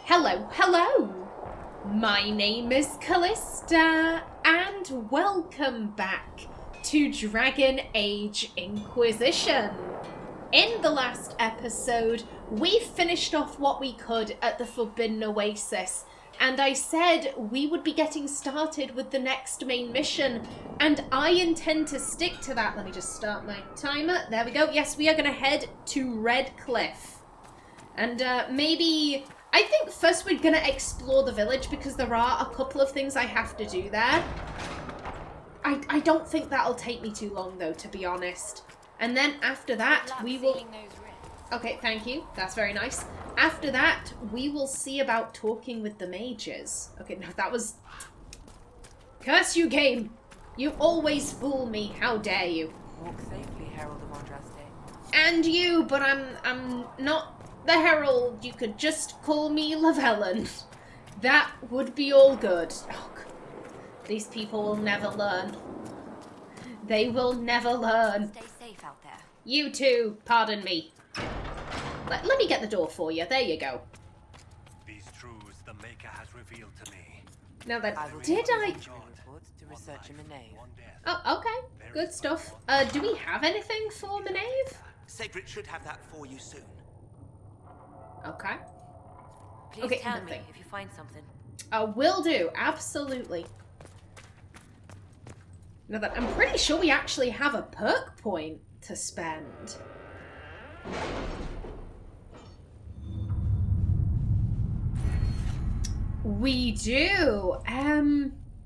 Hello, hello! My name is Callista, and welcome back to Dragon Age Inquisition. In the last episode, we finished off what we could at the Forbidden Oasis, and I said we would be getting started with the next main mission, and I intend to stick to that. Let me just start my timer. There we go. Yes, we are going to head to Redcliffe. And maybe... I think first we're going to explore the village because there are a couple of things I have to do there. I don't think that'll take me too long though, to be honest. And then after that, we will... Okay, thank you. That's very nice. After that, we will see about talking with the mages. Okay, no, that was... Curse you, game! You always fool me. How dare you? Walk safely, Herald of Andraste. And you, but I'm not... the Herald, you could just call me Lavellen. That would be all good. Oh, these people will never learn. They will never learn. Stay safe out there. You too, pardon me. Let me get the door for you. There you go. These truths the Maker has revealed to me. Now then, I will did I... reports to research in Maenave. Oh, okay. Good stuff. Do we have anything for Maenave? Sacred should have that for you soon. Okay. Please Okay, tell nothing. me if you find something. Will do. Absolutely. Now that I'm pretty sure we actually have a perk point to spend. We do.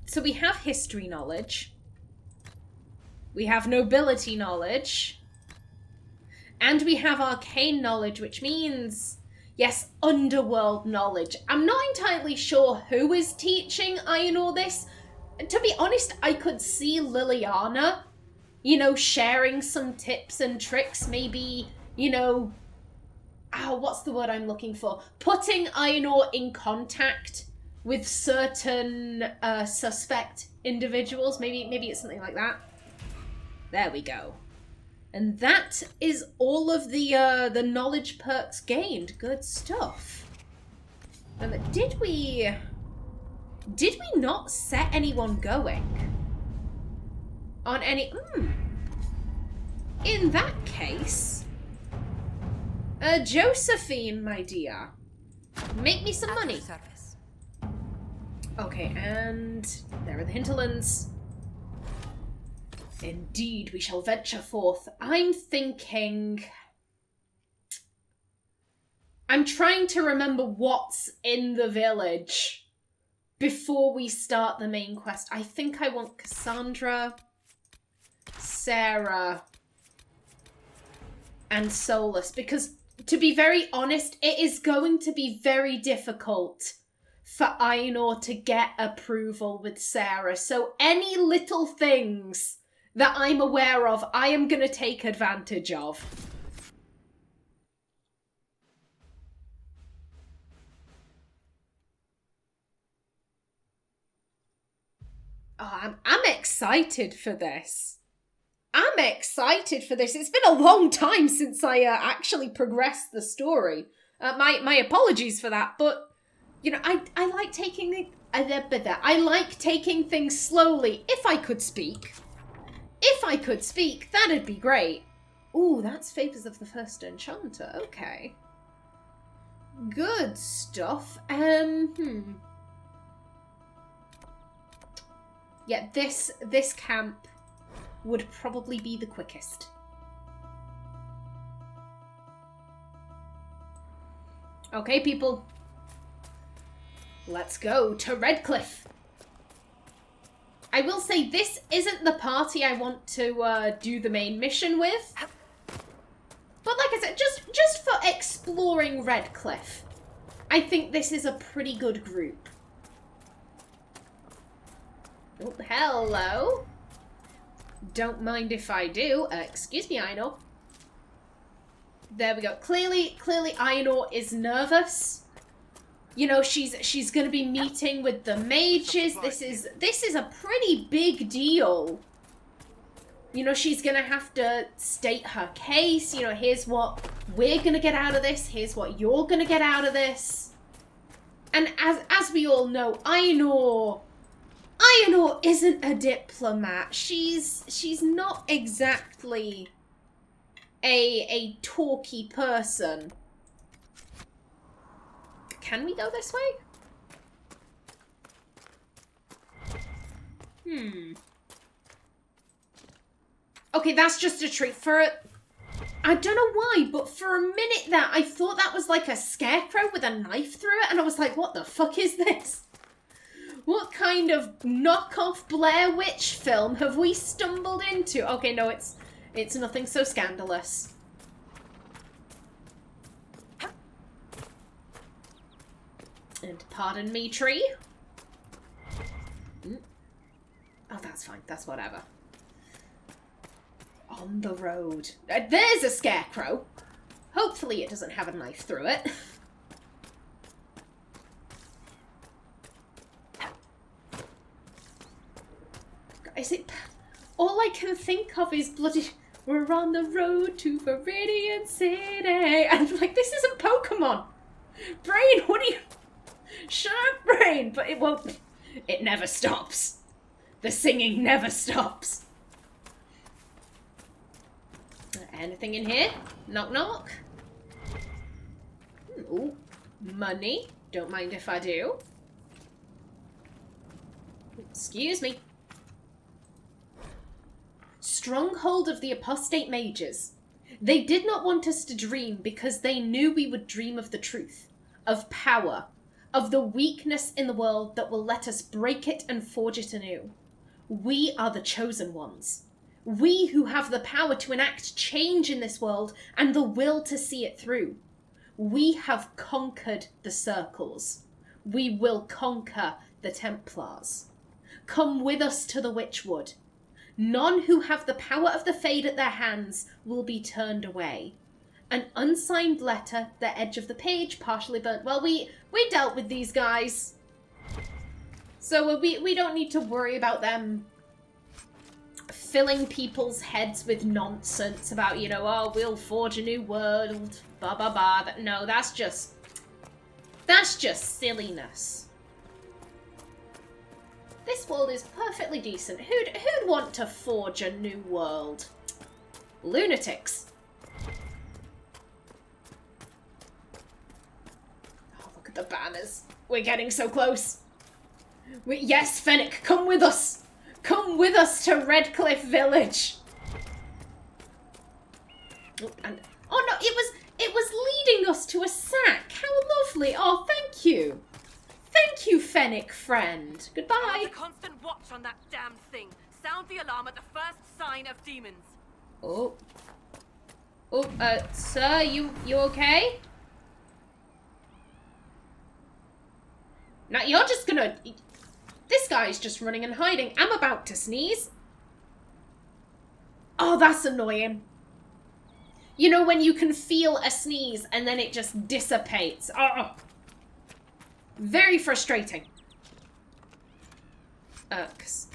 So we have history knowledge. We have nobility knowledge. And we have arcane knowledge, which means, yes, underworld knowledge. I'm not entirely sure who is teaching Aenor this. To be honest, I could see Liliana, sharing some tips and tricks, maybe, what's the word I'm looking for? Putting Aenor in contact with certain suspect individuals. Maybe it's something like that. There we go. And that is all of the knowledge perks gained. Good stuff. And did we not set anyone going on any? In that case, Josephine, my dear, make me some money. Okay, and there are the hinterlands. Indeed, we shall venture forth. I'm trying to remember what's in the village before we start the main quest. I think I want Cassandra, Sarah, and Solus, because, to be very honest, it is going to be very difficult for Aenor to get approval with Sarah. So any little things that I'm aware of, I am going to take advantage of. Oh, I'm excited for this. I'm excited for this. It's been a long time since I actually progressed the story. My apologies for that, but I like taking I like taking things slowly. If I could speak. If I could speak, that'd be great. Ooh, that's Favors of the First Enchanter. Okay. Good stuff. Yeah, this camp would probably be the quickest. Okay, people. Let's go to Redcliffe. I will say this isn't the party I want to do the main mission with. But like I said, just for exploring Redcliffe, I think this is a pretty good group. Oh, hello. Don't mind if I do. Excuse me, Aenor. There we go. Clearly Aenor is nervous. She's going to be meeting with the mages. This is a pretty big deal. She's going to have to state her case. Here's what we're going to get out of this. Here's what you're going to get out of this. And as we all know, Aenor isn't a diplomat. She's not exactly a talky person. Can we go this way? Okay, that's just a tree. I don't know why, but for a minute there, I thought that was like a scarecrow with a knife through it, and I was like, what the fuck is this? What kind of knockoff Blair Witch film have we stumbled into? Okay, no, it's nothing so scandalous. And pardon me, tree. Oh, that's fine. That's whatever. On the road. There's a scarecrow. Hopefully it doesn't have a knife through it. Is it... All I can think of is bloody... We're on the road to Viridian City. And I'm like, this isn't Pokemon. Brain, what are you... Shut up, Brain. But it won't... It never stops. The singing never stops. Anything in here? Knock, knock. Ooh, money. Don't mind if I do. Excuse me. Stronghold of the apostate mages. They did not want us to dream because they knew we would dream of the truth, of power, of the weakness in the world that will let us break it and forge it anew. We are the chosen ones. We who have the power to enact change in this world and the will to see it through. We have conquered the circles. We will conquer the Templars. Come with us to the Witchwood. None who have the power of the Fade at their hands will be turned away. An unsigned letter, the edge of the page, partially burnt. Well, we dealt with these guys. So we don't need to worry about them filling people's heads with nonsense about, you know, oh, we'll forge a new world, blah, blah, blah. No, that's just silliness. This world is perfectly decent. Who'd want to forge a new world? Lunatics. Oh, look at the banners. We're getting so close. Yes, Fennec, come with us. Come with us to Redcliffe Village. Oh, no, it was leading us to a sack. How lovely. Oh, thank you. Thank you, Fennec friend. Goodbye. A constant watch on that damn thing. Sound the alarm at the first sign of demons. Oh. Oh, sir, you okay? Now you're just gonna... This guy's just running and hiding. I'm about to sneeze. Oh, that's annoying. You know when you can feel a sneeze and then it just dissipates. Oh. Very frustrating.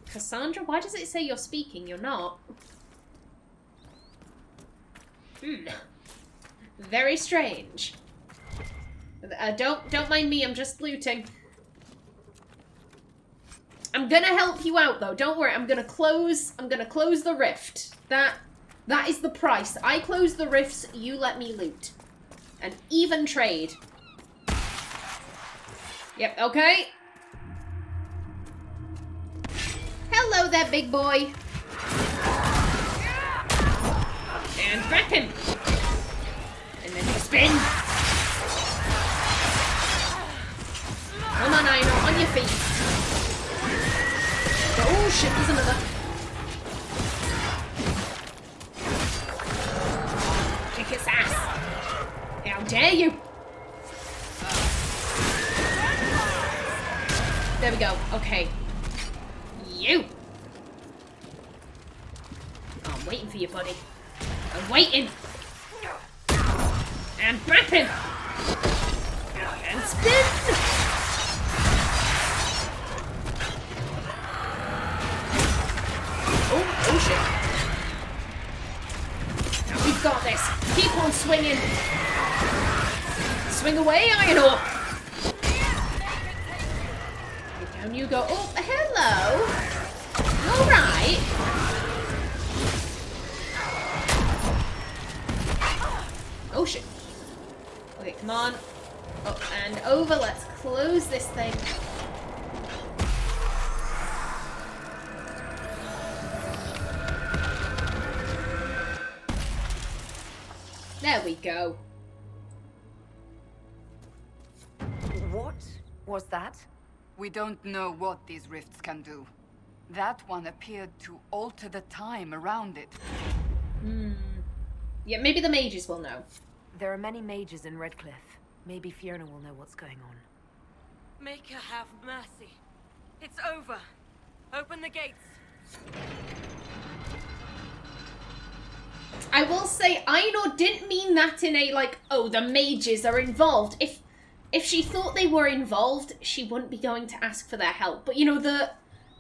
Cassandra, why does it say you're speaking? You're not. Very strange. Don't mind me, I'm just looting. I'm gonna help you out though, don't worry. I'm gonna close the rift. That is the price. I close the rifts, you let me loot. An even trade. Yep, okay. Hello there, big boy. And back him. And then spin. Come on, Aenor, on your feet. Oh shit, there's another. Kick its ass. How dare you? There we go. Okay. You. Oh, I'm waiting for you, buddy. I'm waiting. And bap him. And spin. Oh shit. Now we've got this. Keep on swinging. Swing away, Aenor. Down you go. Oh, hello. All right. Oh, shit. Okay, come on. Up and over. Let's close this thing. There we go. What was that? We don't know what these rifts can do. That one appeared to alter the time around it. Yeah, maybe the mages will know. There are many mages in Redcliffe. Maybe Fiona will know what's going on. Make her have mercy. It's over. Open the gates. I will say, Aenor didn't mean that in a, like, oh, the mages are involved. If she thought they were involved, she wouldn't be going to ask for their help. But, you know, the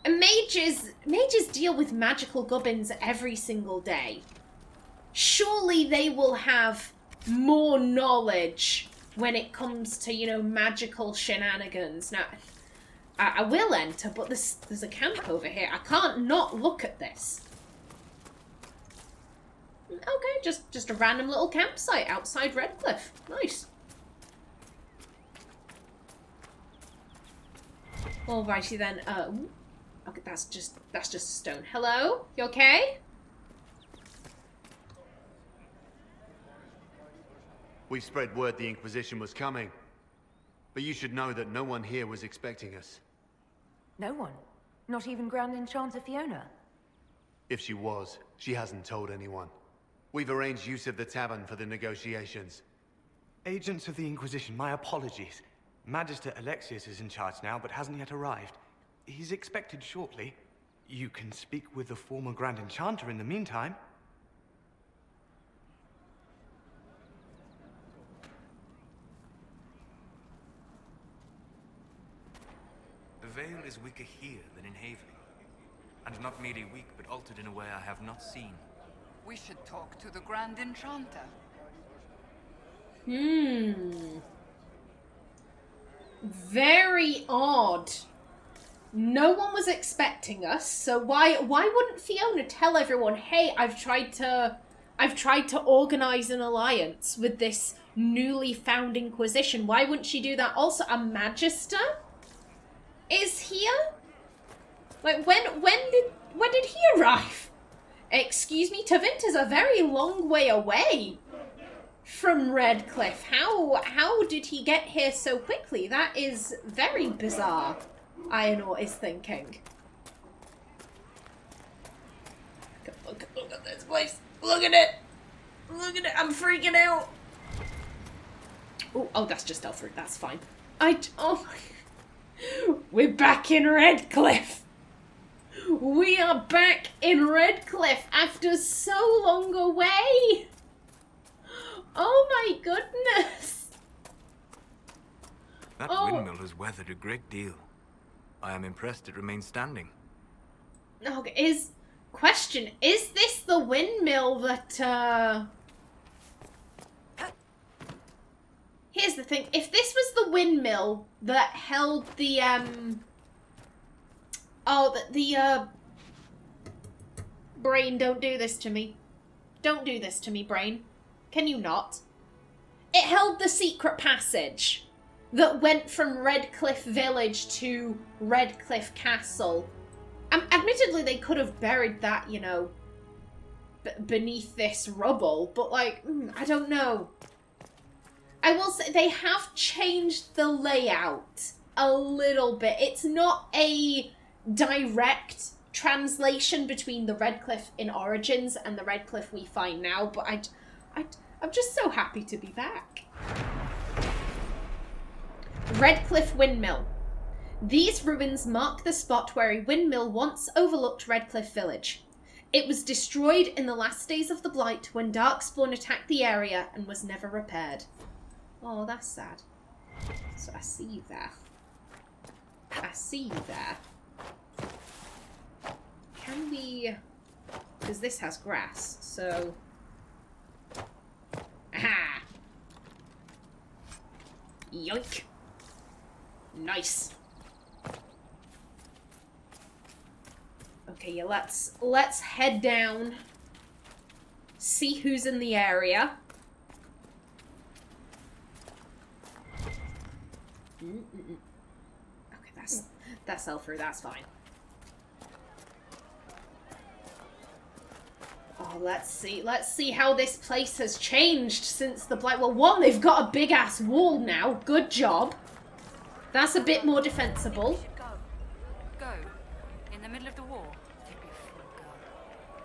mages deal with magical gubbins every single day. Surely they will have more knowledge when it comes to, you know, magical shenanigans. Now, I will enter, but there's a camp over here. I can't not look at this. Okay, just a random little campsite outside Redcliffe. Nice. Alrighty then. Okay, that's just a stone. Hello, you okay? We spread word the Inquisition was coming. But you should know that no one here was expecting us. No one? Not even Grand Enchanter Fiona? If she was, she hasn't told anyone. We've arranged use of the tavern for the negotiations. Agents of the Inquisition, my apologies. Magister Alexius is in charge now, but hasn't yet arrived. He's expected shortly. You can speak with the former Grand Enchanter in the meantime. The veil is weaker here than in Haven. And not merely weak, but altered in a way I have not seen. We should talk to the Grand Enchanter. Very odd. No one was expecting us, so why wouldn't Fiona tell everyone, hey, I've tried to organize an alliance with this newly found Inquisition? Why wouldn't she do that? Also, a Magister is here? Like, when did he arrive? Excuse me, Tavinta's a very long way away from Redcliffe. How did he get here so quickly? That is very bizarre, Aenor is thinking. Look at this place. Look at it. Look at it. I'm freaking out. Oh, that's just Alfred. That's fine. Oh my. We're back in Redcliffe. We are back in Redcliffe after so long away. Oh my goodness. That windmill has weathered a great deal. I am impressed it remains standing. Okay, is this the windmill that, Here's the thing, if this was the windmill that held the, Brain, don't do this to me. Don't do this to me, Brain. Can you not? It held the secret passage that went from Redcliffe Village to Redcliffe Castle. Admittedly, they could have buried that, you know, beneath this rubble, but, like, I don't know. I will say, they have changed the layout a little bit. It's not a direct translation between the Redcliffe in Origins and the Redcliffe we find now, but I'm just so happy to be back. Redcliffe Windmill. These ruins mark the spot where a windmill once overlooked Redcliffe Village. It was destroyed in the last days of the Blight when Darkspawn attacked the area and was never repaired. Oh, that's sad. So I see you there. I see you there. Can we... Because this has grass, so... Aha! Yoink! Nice. Okay, yeah, let's head down. See who's in the area. Okay, that's all through. That's fine. Oh, let's see how this place has changed since the Blight. Well, one, they've got a big ass wall now. Good job. That's a bit more defensible. Go. In the middle of the war. Don't be a fool, girl.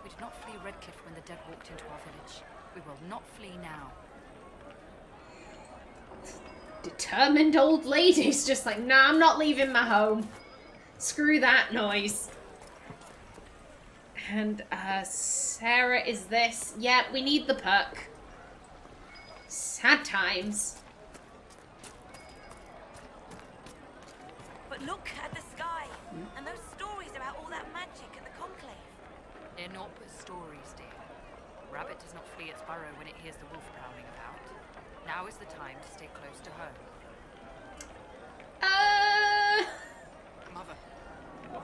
We did not flee Redcliffe when the dead walked into our village. We will not flee now. Determined old lady's just like, nah, I'm not leaving my home. Screw that noise. And, Sarah is this. Yeah, we need the perk. Sad times. But look at the sky, and those stories about all that magic at the Conclave. They're not but stories, dear. Rabbit does not flee its burrow when it hears the wolf prowling about. Now is the time to stay close to home. Mother,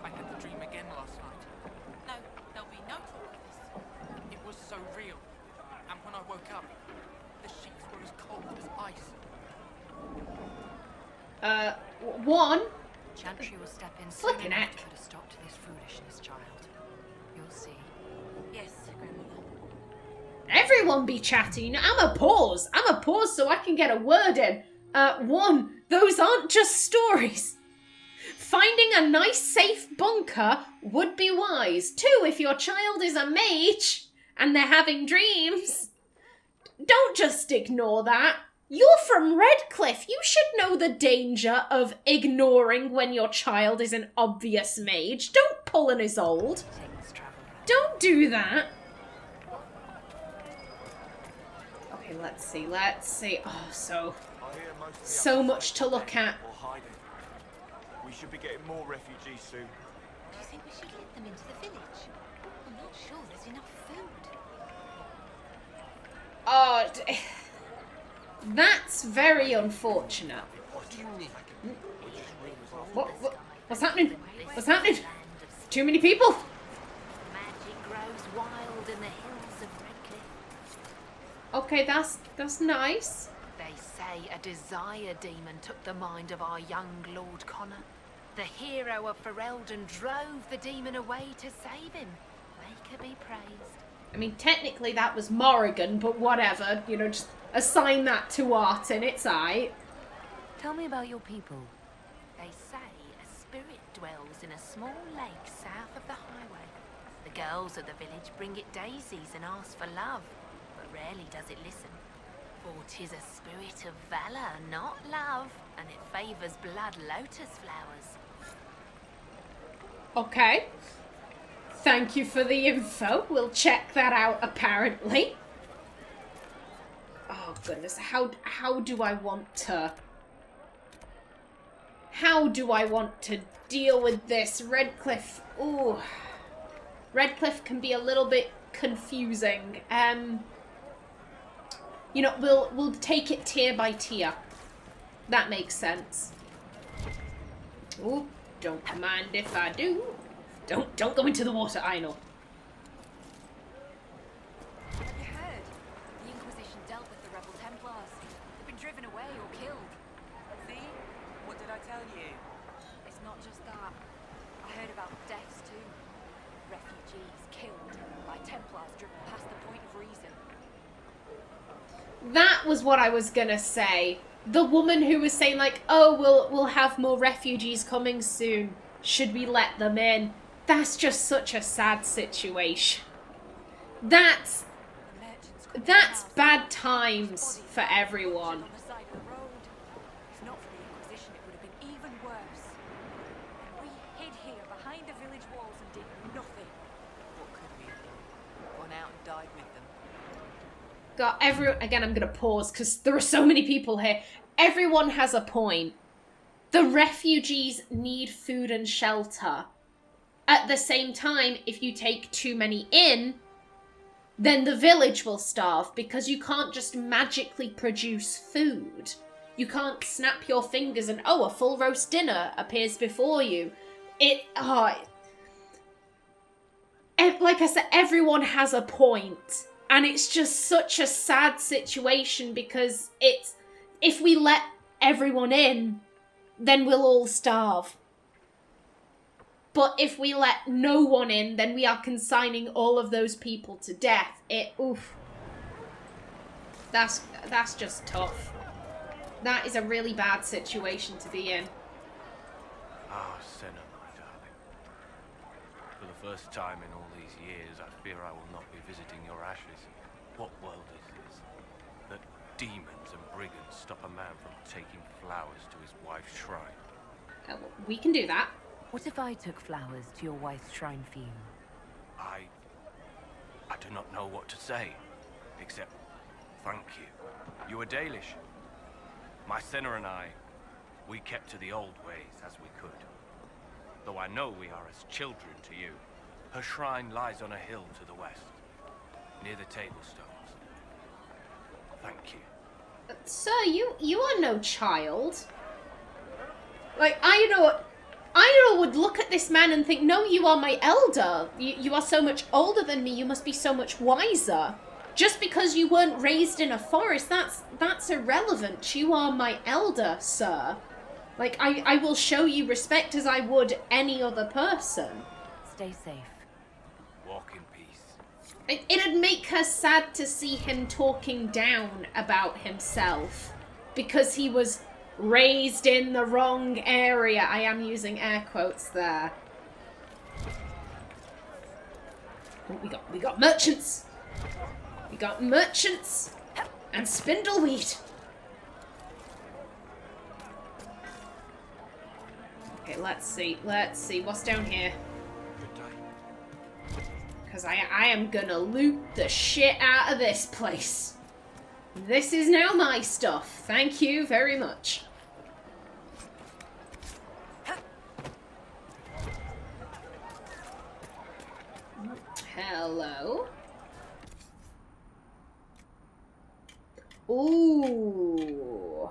I had the dream again last night. No, there'll be no talk of this. It was so real. And when I woke up, the sheets were as cold as ice. One. Chantry will step in soon Flippin' enough heck. to put a stop to this foolishness, child. You'll see. Yes, Grandmother. Everyone be chatting. I'm a pause so I can get a word in. One, those aren't just stories. Finding a nice safe bunker would be wise. Two, if your child is a mage and they're having dreams, don't just ignore that. You're from Redcliffe. You should know the danger of ignoring when your child is an obvious mage. Don't pull an Isolde. Don't do that. Okay, let's see. Oh, so much to look at. We should be getting more refugees soon. Do you think we should let them into the village? I'm not sure there's enough food. Oh, that's very unfortunate. What do you need? What's happening? What's happening? Too many people. Magic grows wild in the hills of Redcliffe. Okay, that's nice. They say a desire demon took the mind of our young Lord Connor. The hero of Ferelden drove the demon away to save him. Make her be praised. I mean, technically that was Morrigan, but whatever. You know, just assign that to Artin. It's aight. Tell me about your people. They say a spirit dwells in a small lake south of the highway. The girls of the village bring it daisies and ask for love, but rarely does it listen. For 'tis a spirit of valor, not love, and it favours blood lotus flowers. Okay. Thank you for the info. We'll check that out, apparently. Oh, goodness. How do I want to... How do I want to deal with this? Redcliffe... Ooh. Redcliffe can be a little bit confusing. You know, we'll take it tier by tier. That makes sense. Ooh, don't mind if I do. Don't go into the water, Aenor. Have you heard? The Inquisition dealt with the rebel Templars. They've been driven away or killed. See? What did I tell you? It's not just that. I heard about deaths too. Refugees killed by Templars driven past the point of reason. That was what I was gonna say. The woman who was saying like, oh, we'll have more refugees coming soon. Should we let them in? That's just such a sad situation. That's bad times for everyone. If not for the Inquisition, it would have been even worse. And we hid here behind the village walls and did nothing. What could we have done? Gone out and died with them. God, again, I'm gonna pause because there are so many people here. Everyone has a point. The refugees need food and shelter. At the same time, if you take too many in, then the village will starve because you can't just magically produce food. You can't snap your fingers and, oh, a full roast dinner appears before you. like I said, everyone has a point. And it's just such a sad situation because it's, if we let everyone in, then we'll all starve. But if we let no one in, then we are consigning all of those people to death. Oof. That's just tough. That is a really bad situation to be in. Ah, Senna, my darling. For the first time in all these years, I fear I will not be visiting your ashes. What world is this? That demons and brigands stop a man from taking flowers to his wife's shrine. Well, we can do that. What if I took flowers to your wife's shrine for you? I do not know what to say, except thank you. You are Dalish. My Senna and I, we kept to the old ways as we could. Though I know we are as children to you. Her shrine lies on a hill to the west, near the tablstones. Thank you. Sir, you are no child. Like, Aenor would look at this man and think, no, you are my elder. You are so much older than me, you must be so much wiser. Just because you weren't raised in a forest, that's irrelevant. You are my elder, sir. Like, I will show you respect as I would any other person. Stay safe. Walk in peace. It'd make her sad to see him talking down about himself because he was raised in the wrong area. I am using air quotes there. Oh, we got merchants. We got merchants and spindleweed. Okay, let's see what's down here. Because I am gonna loot the shit out of this place. This is now my stuff. Thank you very much. Hello. Ooh.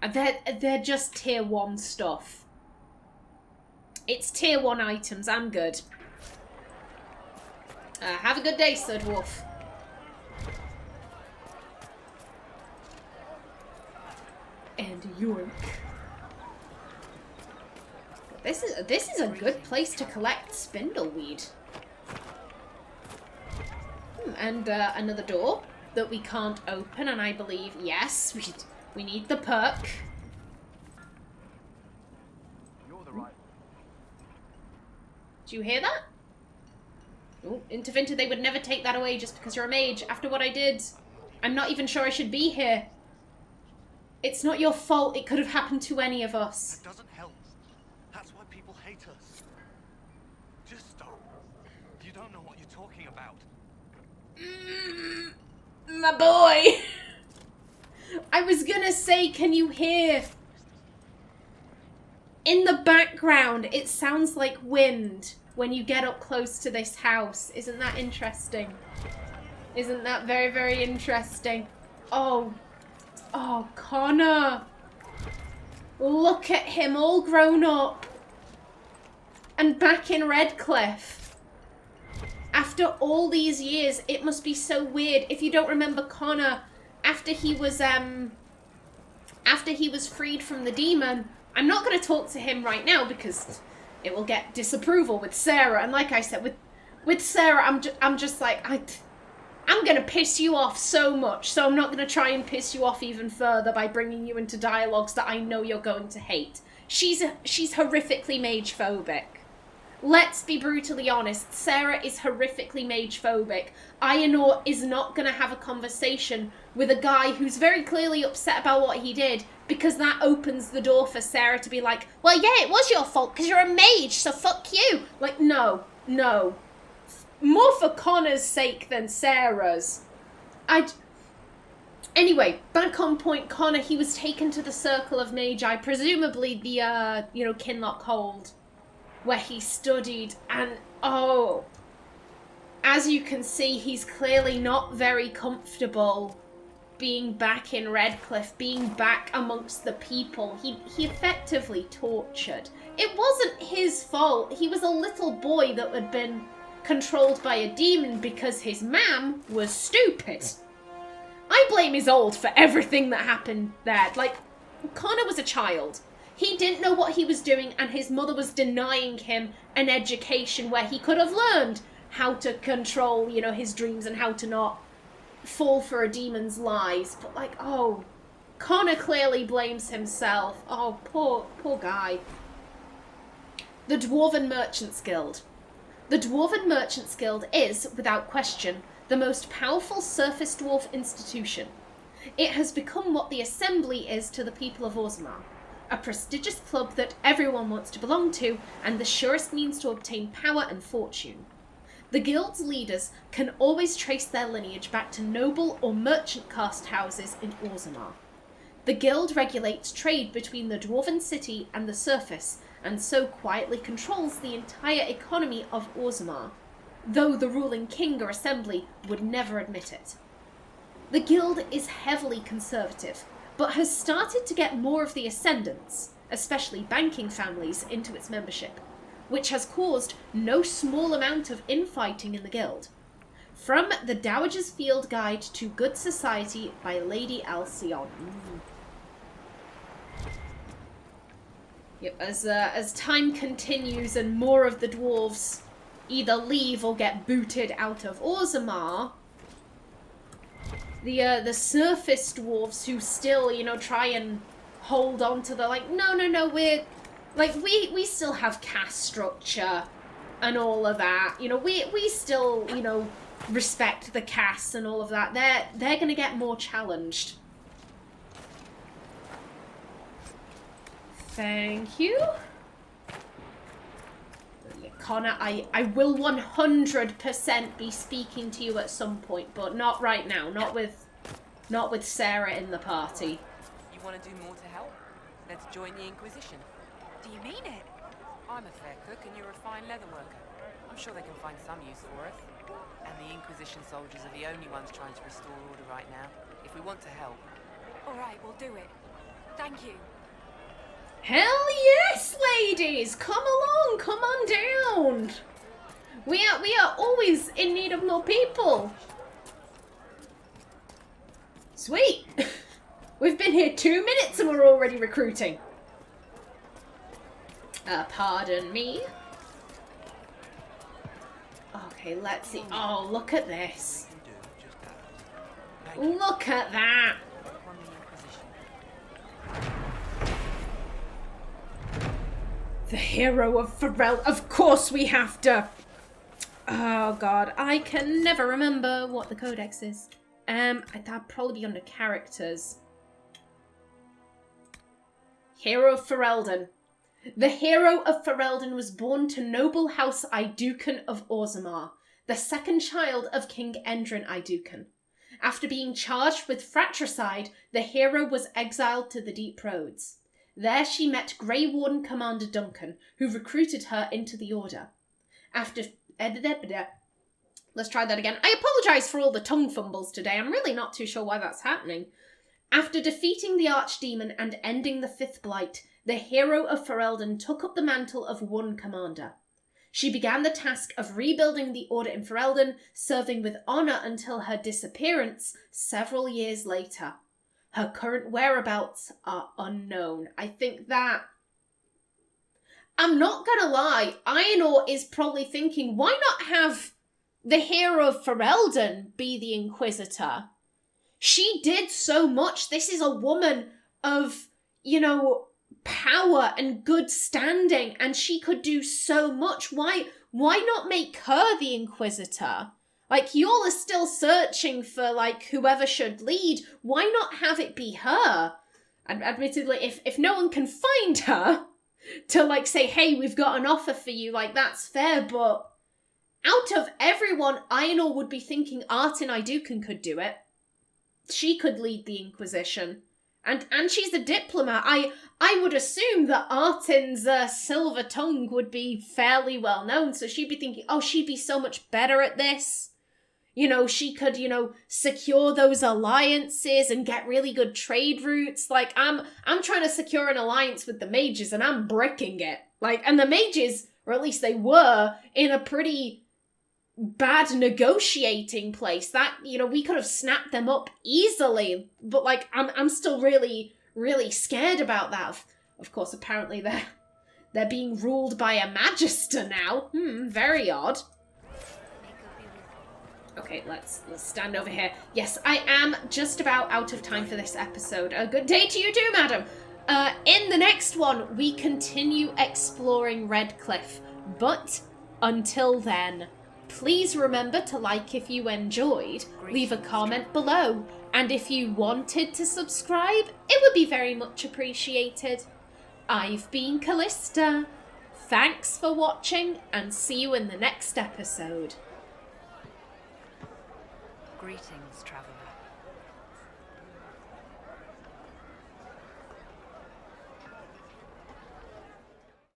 They're just tier 1 stuff. It's tier 1 items. I'm good. Have a good day, Sir Dwarf. And yoink. This is a good place to collect spindleweed. And another door that we can't open, and I believe, yes, we need the perk. You're the right. Do you hear that? Oh, Intervinter, they would never take that away just because you're a mage. After what I did, I'm not even sure I should be here. It's not your fault. It could have happened to any of us. It doesn't help. That's why people hate us. Just stop. You don't know what you're talking about. My boy! I was gonna say, can you hear? In the background, it sounds like wind when you get up close to this house. Isn't that interesting? Isn't that very, very interesting? Oh, Connor. Look at him, all grown up. And back in Redcliffe. After all these years, it must be so weird. If you don't remember Connor, after he was freed from the demon, I'm not going to talk to him right now because it will get disapproval with Sarah. And like I said, with Sarah, I'm just like, I'm going to piss you off so much, so I'm not going to try and piss you off even further by bringing you into dialogues that I know you're going to hate. She's horrifically mage-phobic. Let's be brutally honest. Sarah is horrifically mage-phobic. Aenor is not going to have a conversation with a guy who's very clearly upset about what he did, because that opens the door for Sarah to be like, well, yeah, it was your fault because you're a mage, so fuck you. Like, no. More for Connor's sake than Sarah's. Anyway, back on point, Connor, he was taken to the Circle of Magi, presumably the, Kinlock Hold, where he studied, and, as you can see, he's clearly not very comfortable being back in Redcliffe, being back amongst the people, he effectively tortured. It wasn't his fault. He was a little boy that had been controlled by a demon because his mam was stupid. I blame his old for everything that happened there. Like, Connor was a child. He didn't know what he was doing, and his mother was denying him an education where he could have learned how to control, you know, his dreams and how to not fall for a demon's lies. But like, oh, Connor clearly blames himself. Oh, poor guy. The Dwarven Merchants Guild. The Dwarven Merchants Guild is, without question, the most powerful surface dwarf institution. It has become what the Assembly is to the people of Orzammar, a prestigious club that everyone wants to belong to, and the surest means to obtain power and fortune. The guild's leaders can always trace their lineage back to noble or merchant caste houses in Orzammar. The guild regulates trade between the Dwarven city and the surface, and so quietly controls the entire economy of Orzammar, though the ruling king or assembly would never admit it. The guild is heavily conservative, but has started to get more of the ascendants, especially banking families, into its membership, which has caused no small amount of infighting in the guild. From the Dowager's Field Guide to Good Society by Lady Alcyon. Yep, as time continues and more of the dwarves either leave or get booted out of Orzammar, the surface dwarves who still, you know, try and hold on to the, like, no, we're, like, we still have caste structure and all of that, you know, we still, you know, respect the castes and all of that. They're gonna get more challenged. Thank you. Connor, I will 100% be speaking to you at some point, but not right now. Not with Sarah in the party. You want to do more to help? Let's join the Inquisition. Do you mean it? I'm a fair cook and you're a fine leather worker. I'm sure they can find some use for us. And the Inquisition soldiers are the only ones trying to restore order right now. If we want to help. All right, we'll do it. Thank you. Hell yes, ladies! Come along, come on down. We are always in need of more people. Sweet. We've been here 2 minutes and we're already recruiting. Pardon me. Okay, let's see. Oh, look at this. Look at that. The hero of Pharrell. Of course we have to. Oh god, I can never remember what the codex is. That'd probably be under characters. Hero of Ferelden. The hero of Ferelden was born to noble house Iduken of Orzammar, the second child of King Endrin Iduken. After being charged with fratricide, the hero was exiled to the Deep Roads. There she met Grey Warden Commander Duncan, who recruited her into the Order. After... Let's try that again. I apologise for all the tongue fumbles today. I'm really not too sure why that's happening. After defeating the Archdemon and ending the Fifth Blight, the hero of Ferelden took up the mantle of one commander. She began the task of rebuilding the Order in Ferelden, serving with honour until her disappearance several years later. Her current whereabouts are unknown. I think that... I'm not gonna lie, Aenor is probably thinking, why not have the hero of Ferelden be the Inquisitor? She did so much. This is a woman of, you know, power and good standing, and she could do so much. Why not make her the Inquisitor? Like, y'all are still searching for, like, whoever should lead. Why not have it be her? And admittedly, if no one can find her to, like, say, hey, we've got an offer for you, like, that's fair, but out of everyone, Aenor would be thinking Artin Iduken could do it. She could lead the Inquisition. And she's a diplomat. I would assume that Artin's silver tongue would be fairly well known, so she'd be thinking, oh, she'd be so much better at this. you know, she could, you know, secure those alliances and get really good trade routes. Like, I'm trying to secure an alliance with the mages and I'm bricking it. Like, and the mages, or at least they were, in a pretty bad negotiating place. That, you know, we could have snapped them up easily. But, like, I'm still really, really scared about that. Of course, apparently they're being ruled by a Magister now. Very odd. Okay, let's stand over here. Yes, I am just about out of time for this episode. A good day to you too, madam. In the next one, we continue exploring Redcliffe. But until then, please remember to like if you enjoyed, leave a comment below, and if you wanted to subscribe, it would be very much appreciated. I've been Callista. Thanks for watching, and see you in the next episode. Greetings, traveler.